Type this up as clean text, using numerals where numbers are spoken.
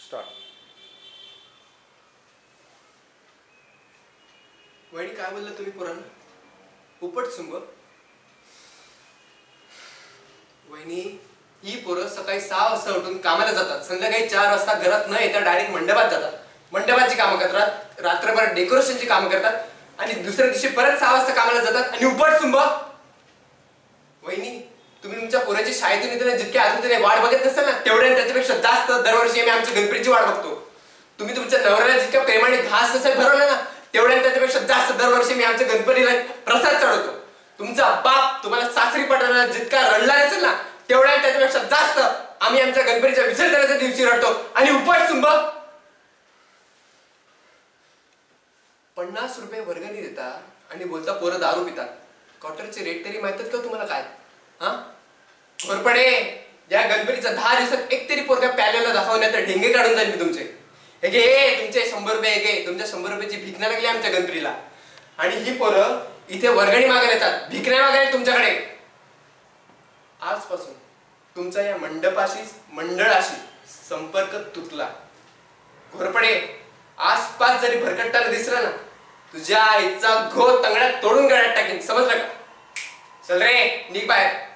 Start. वहिनी काय बोलला तुम्ही पोरांना? उपट सुंब. वहिनी, ही पोरं सकाळी 6 वाजता उठून कामाला जातात, संध्याकाळी 4 वाजता घरात न येता डायरेक्ट मंडपात जातात. मंडपाची कामं करतात, रात्रभर डेकोरेशनची कामं करतात आणि दुसऱ्या दिवशी परत 6 वाजता कामाला जातात आणि उपट सुंब. वहिनी, तुम्ही तुमच्या पोराची शाळेतून येताना जितके आतुरतेने वाट बघत नसाल ना, तेवढ्या त्याच्यापेक्षा जास्त दरवर्षी आम्ही आमच्या गणपतीची वाट बघतो. तुम्ही तुमच्या नवऱ्याला जितक्या प्रेमाने घास नसेल भरवला ना, तेवढ्या त्याच्यापेक्षा जास्त दरवर्षी मी आमच्या गणपतीला प्रसाद चढवतो. तुमचा बाप तुम्हाला सासरी पटवण्याला जितका रडला नसेल ना, तेवढ्या त्याच्यापेक्षा जास्त आम्ही आमच्या गणपतीच्या विसर्जनाच्या दिवशी रडतो. आणि उपट सुंब. 50 रुपये वर्गणी देता आणि बोलता पोरं दारू पितात. क्वार्टरचे रेट तरी माहितात का तुम्हाला काय? हा घोरपडे, या गणपतीचा 10 दिवसात एक तरी पोरगा प्यालेला दाखवण्यात ढेंगे काढून जाईल मी तुमचे. हे घे तुमचे 100 रुपये, हे घे तुमच्या 100 रुपयाची भीक नाही लागली आमच्या गणपतीला. आणि ही पोरं इथे वर्गणी मागायला येतात, भीक नाही मागायला तुमच्याकडे. आजपासून तुमचा या मंडळाशी संपर्क तुटला. घोरपडे, आसपास जरी भरकटताना दिसला ना, तुझ्या आईचा घो तंगड्यात तोडून गळ्यात टाकीन, समजलं का? चल रे, निघ बाहेर.